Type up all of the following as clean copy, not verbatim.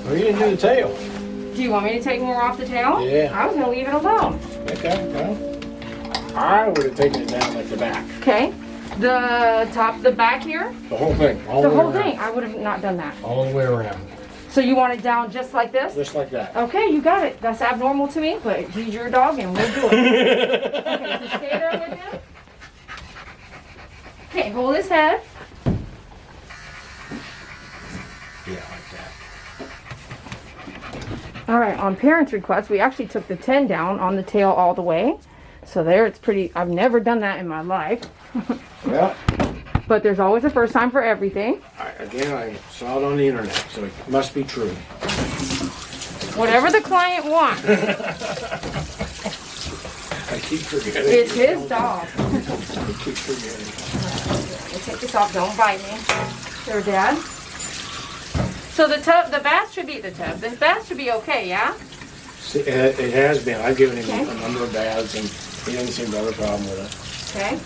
Well, you didn't do the tail. Do you want me to take more off the tail? Yeah. I was gonna leave it alone. Okay, well, I would have taken it down at the back. Okay. The top, the back here? The whole thing. All The way whole around. thing. I would have not done that. All the way around. So you want it down just like this? Just like that. Okay, you got it. That's abnormal to me, but he's your dog and we'll do it. Okay, so stay there with him. Okay, hold his head. Yeah, like that. All right, on parents' request, we actually took the 10 down on the tail all the way. So there, it's pretty, I've never done that in my life. Well, But there's always a first time for everything. again, I saw it on the internet, so it must be true. Whatever the client wants. I keep forgetting. It's his dog. I keep forgetting. Let me take this off, don't bite me. There, Dad. So the bath should be, the bath should be okay, yeah? See, it has been. I've given him Okay. a number of baths, and he doesn't seem to have a problem with it. Okay.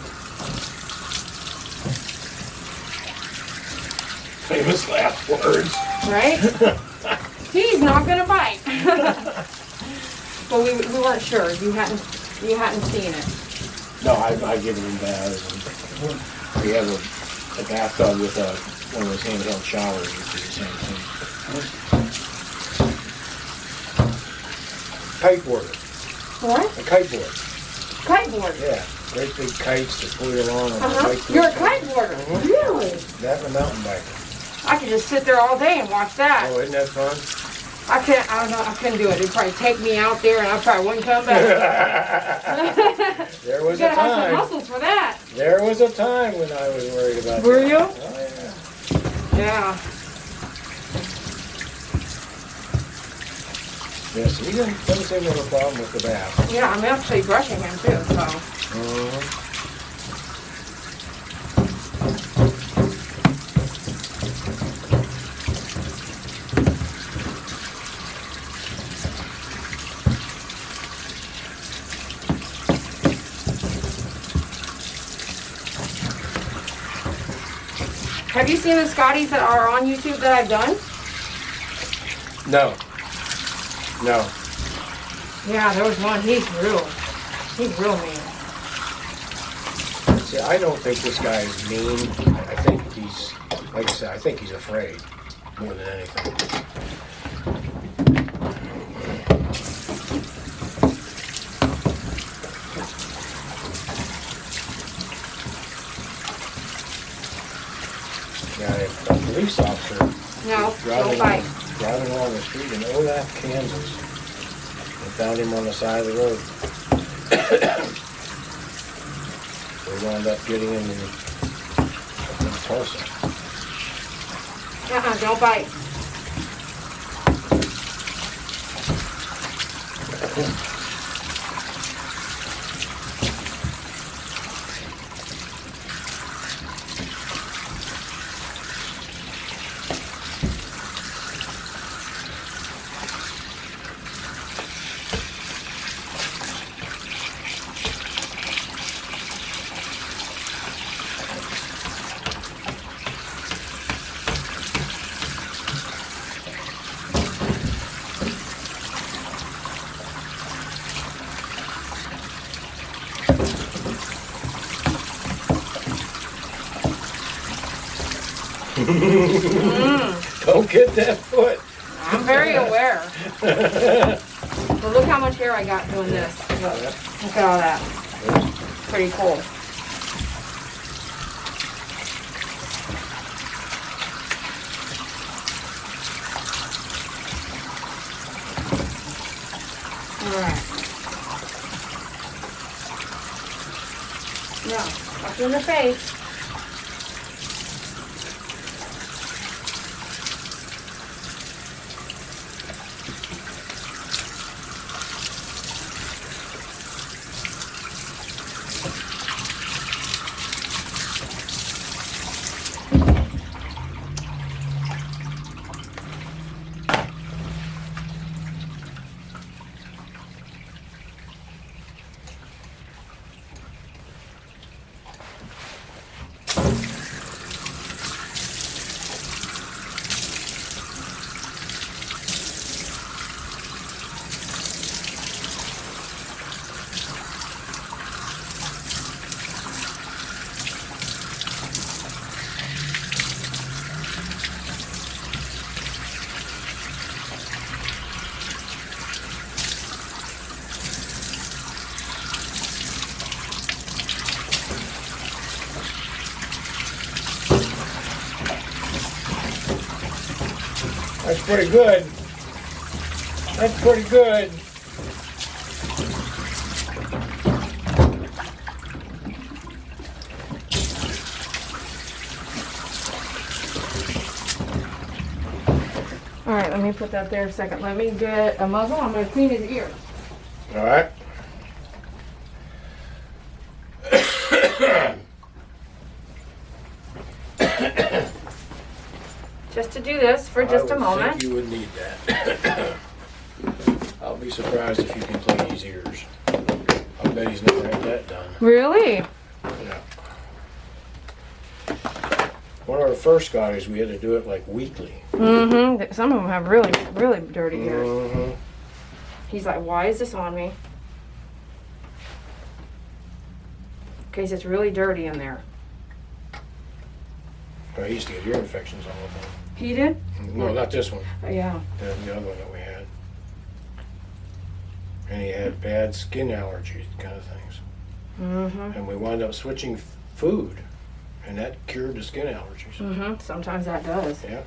Famous last words. Right? He's not gonna bite. But we weren't sure. You hadn't seen it. No, I've given him baths. And we have a bathtub with one of those handheld showers, which is the same thing. Kiteboard. What? A kiteboard. Kiteboard. Yeah. Great big kites that pull you along on the bike. You're a kiteboarder. Really? That and a mountain biker. I could just sit there all day and watch that. Oh, isn't that fun? I don't know, I couldn't do it. It'd probably take me out there and I probably wouldn't come back. There was You a gotta have some time. muscles for that. There was a time when I was worried about Were that. you? Oh, yeah. Yeah. Yes, he doesn't seem to have a problem with the bath. Yeah, I'm actually brushing him too, so. Have you seen the Scotties that are on YouTube that I've done? No. No. Yeah, there was one. He's real mean. See, I don't think this guy is mean. I think he's, like I said, I think he's afraid more than anything. Got a police officer No, don't bite. driving along the street in Olaf, Kansas. They found him on the side of the road. They wound up getting him in Tulsa. Don't bite. Don't get that foot. I'm very aware. But look how much hair I got doing this. Look at all that. Pretty cool. Alright. Now, up in the face. That's pretty good. That's pretty good. All right, let me put that there a second. Let me get a muzzle. I'm going to clean his ears. All right. Just to do this for just a I moment. think you would need that. I'll be surprised if you can clean his ears. I bet he's never had that done. Really? Yeah. One of our first guys, we had to do it like weekly. Mm-hmm. Some of them have really, really dirty ears. Mm-hmm. He's like, why is this on me? Because it's really dirty in there. Well, he used to get ear infections all the time. He did? No, not this one. Yeah. The other one that we had. And he had bad skin allergies, kind of things. Mm-hmm. And we wound up switching food, and that cured the skin allergies. Mm-hmm. Sometimes that does. Yeah.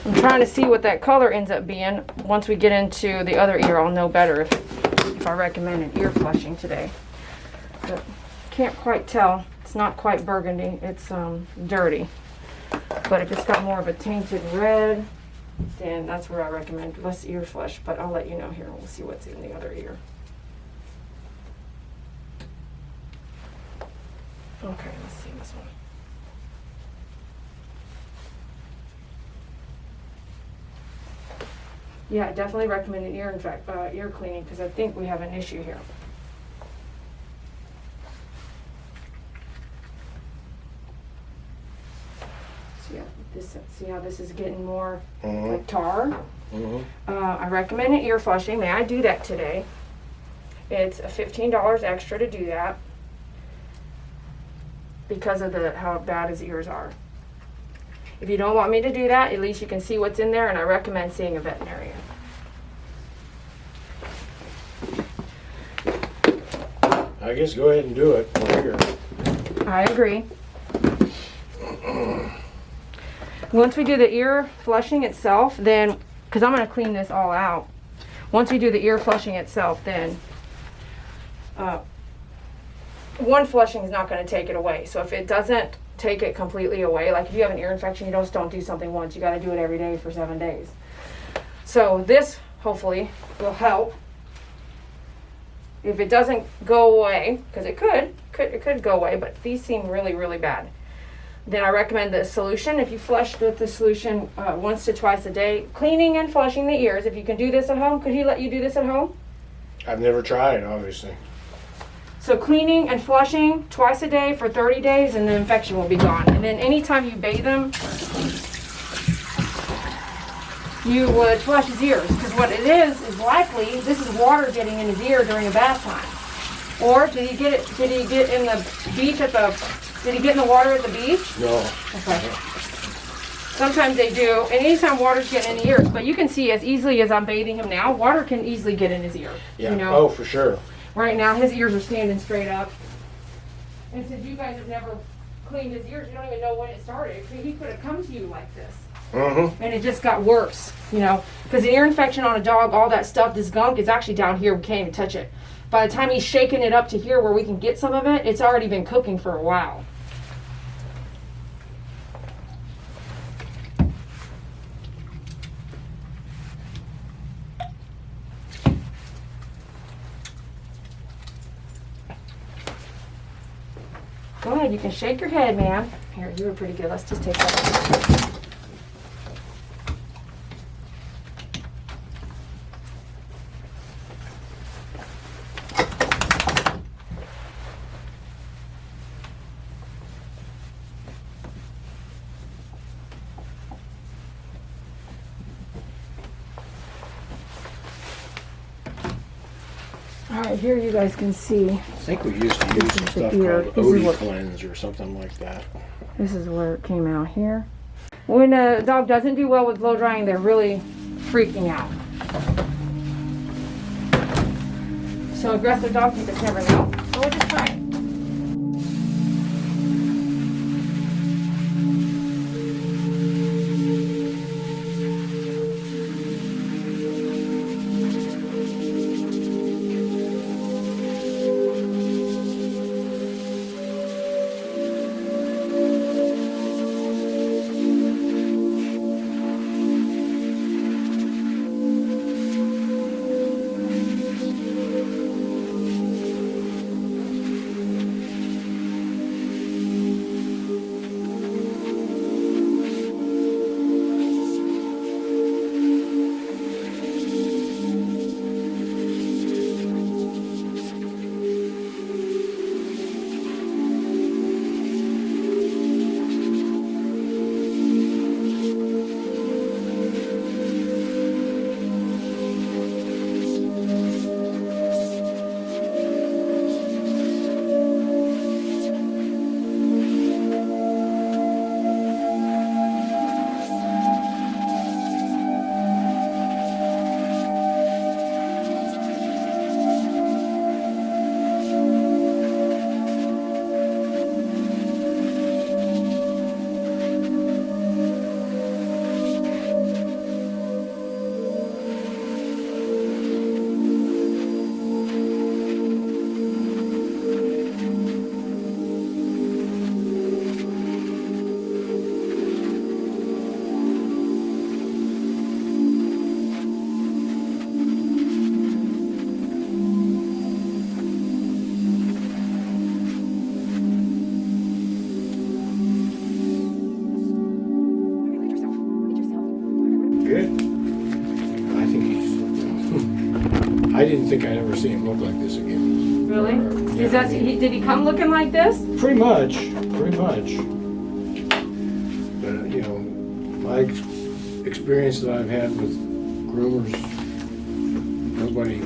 I'm trying to see what that color ends up being. Once we get into the other ear, I'll know better if I recommend an ear flushing today. But can't quite tell. It's not quite burgundy. It's dirty. But if it's got more of a tainted red, then that's where I recommend less ear flush. But I'll let you know here. We'll see what's in the other ear. Okay, let's see this one. Yeah, I definitely recommend an ear cleaning because I think we have an issue here. See how this is getting more like tar? Mm-hmm. I recommend an ear flushing. May I do that today? It's $15 extra to do that because of how bad his ears are. If you don't want me to do that, at least you can see what's in there, and I recommend seeing a veterinarian. I guess go ahead and do it. We're here. I agree. Once we do the ear flushing itself, then, because I'm going to clean this all out. Once we do the ear flushing itself, then one flushing is not going to take it away. So if it doesn't take it completely away, like if you have an ear infection, you just don't do something once. You got to do it every day for 7 days. So this hopefully will help. If it doesn't go away, because it could go away, but these seem really, really bad. Then I recommend the solution. If you flush with the solution once to twice a day, cleaning and flushing the ears. If you can do this at home, could he let you do this at home? I've never tried it, obviously. So cleaning and flushing twice a day for 30 days, and the infection will be gone. And then anytime you bathe them, you would flush his ears, because what it is likely this is water getting in his ear during a bath time. Or did he get in the beach at the? Did he get in the water at the beach? No. Okay. Sometimes they do, and anytime water's getting in the ears, but you can see as easily as I'm bathing him now, water can easily get in his ear. Yeah. You know? Oh, for sure. Right now, his ears are standing straight up. And since you guys have never cleaned his ears, you don't even know when it started. He could have come to you like this. Mm-hmm. And it just got worse, you know. Because an ear infection on a dog, all that stuff, this gunk is actually down here. We can't even touch it. By the time he's shaking it up to here where we can get some of it, it's already been cooking for a while. Go ahead, you can shake your head, man. Here, you were pretty good. Let's just take that off. All right, here you guys can see. I think we used to use some stuff called Odie Cleanse or something like that. This is where it came out here. When a dog doesn't do well with blow drying, they're really freaking out. So aggressive dogs, you just never know. So we'll just try it. I didn't think I'd ever see him look like this again. Really? Yeah, Is that, did he come looking like this? Pretty much. But, you know, my experience that I've had with groomers, nobody...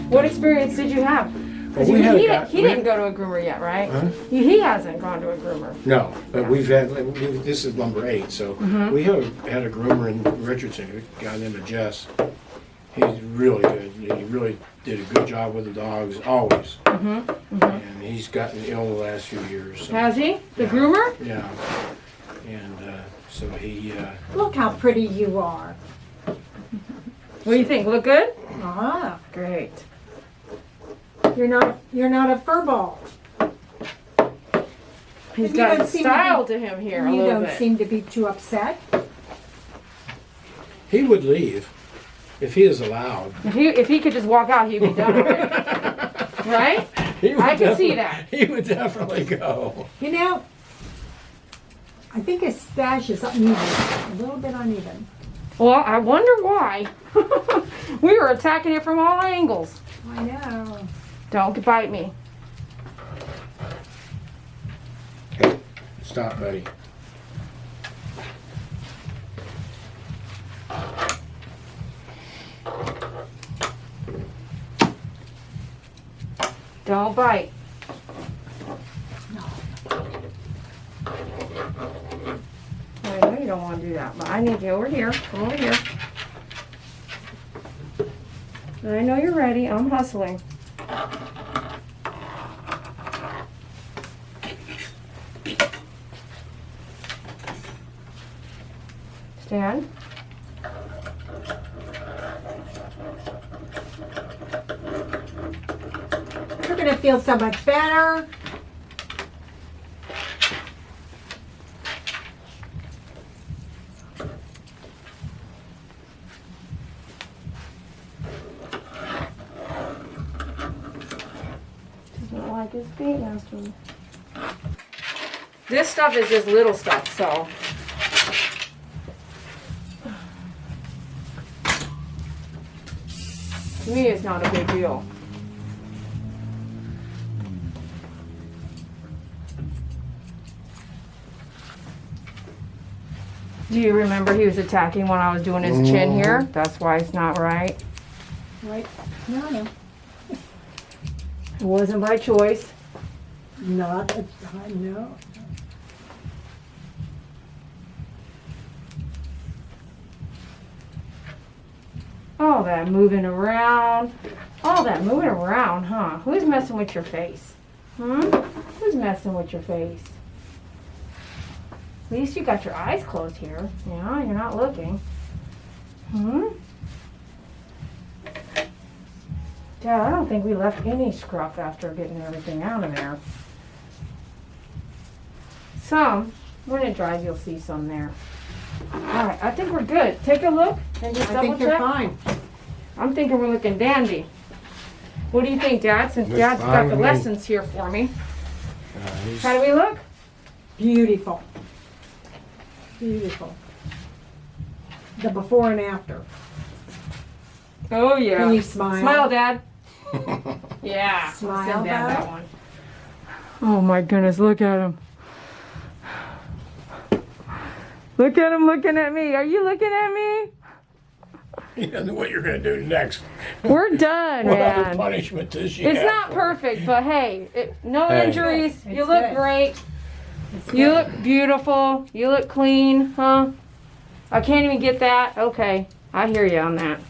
What experience did you have? Because Well, he didn't go to a groomer yet, right? Huh? He hasn't gone to a groomer. No, but we've had, this is number 8, so we have had a groomer in Richardson, a guy named Jess. He's really good. He really did a good job with the dogs, always. And he's gotten ill the last few years. So. Has he? The Yeah. groomer? Yeah. And so he... Look how pretty you are. What do you think? Look good? Ah, Great. you're not a furball. He's You got don't seem to style be- to him here a You little don't bit. seem to be too upset. He would leave if he is allowed. If he could just walk out, he'd be done already. Right? He would I can see definitely- that. He would definitely go. You know, I think his stash is uneven, a little bit uneven. Well, I wonder why. We were attacking it from all angles. I know. Don't bite me. Hey, stop, buddy. Don't bite. I know you don't want to do that, but I need you over here. Come over here. I know you're ready. I'm hustling. Stand. You're gonna feel so much better. Doesn't like his feet, master. This stuff is just little stuff, so. To me, it's not a big deal. Do you remember he was attacking when I was doing his chin here? That's why it's not right. Right? No, It wasn't by choice. not at the time, no. All that moving around. All that moving around, huh? Who's messing with your face? Who's messing with your face? At least you got your eyes closed here. Yeah, you're not looking. Dad, I don't think we left any scruff after getting everything out of there. Some. When it dries, you'll see some there. Alright, I think we're good. Take a look and just I double think you're check. fine. I'm thinking we're looking dandy. What do you think, Dad? Since Looks Dad's fine got the with me. lessons here for me. He's- How do we look? Beautiful. Beautiful. The before and after. Oh yeah. Can you smile? Smile, Dad. Yeah. Smile, Send Dad Dad. that one. Oh my goodness, look at him. Look at him looking at me. Are you looking at me? He doesn't know what you're going to do next. We're done, What other man. punishment does you It's have not for perfect, but hey, no Hey. injuries. It's You look good. great. It's You good. look beautiful. You look clean, huh? I can't even get that. Okay, I hear you on that.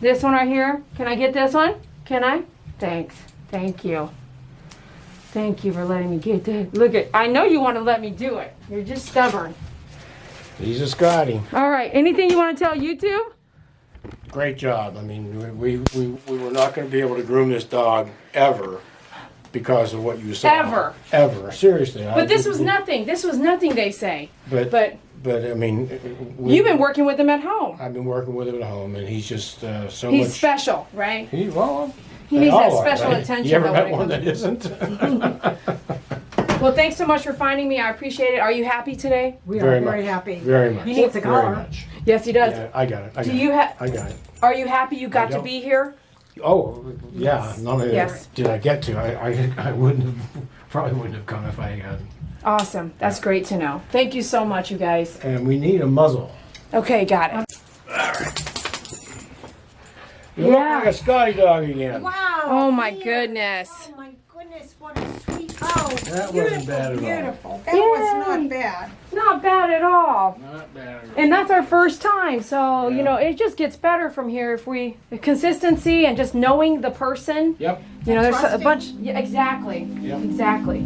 This one right here. Can I get this one? Can I? Thanks. Thank you. Thank you for letting me get that. Look at. I know you want to let me do it. You're just stubborn. He's a Scotty. All right. Anything you want to tell YouTube? Great job. I mean, we were not going to be able to groom this dog ever because of what you saw. Ever. Ever. Seriously. But this was nothing. This was nothing. They say. But I mean, You've been working with them at home. I've been working with him at home, and he's just so He's much. special, right? Well, He they needs all that are, special right? attention. You ever though, met when it one comes- that isn't? Well, thanks so much for finding me. I appreciate it. Are you happy today? We Very are very much. happy. Very much. He needs a Very collar. much. Yes, he does. Yeah, I got it. I got Do it. you have? I got it. Are you happy you got to don't. be here? Oh, yeah. Not only Yes. did I get to, I wouldn't have, probably wouldn't have come if I hadn't. Awesome. That's great to know. Thank you so much, you guys. And we need a muzzle. Okay, got it. You look like a Scotty dog again. Wow. Oh my dear. goodness. Oh my goodness, what a sweet. Oh, That beautiful, wasn't bad at all. beautiful. That was Yay. not bad. Not bad at all. Not bad. And that's our first time, so Yeah. you know it just gets better from here if we the consistency and just knowing the person. Yep. You know, there's a Trusting. bunch. Yeah, exactly. Yep. Exactly.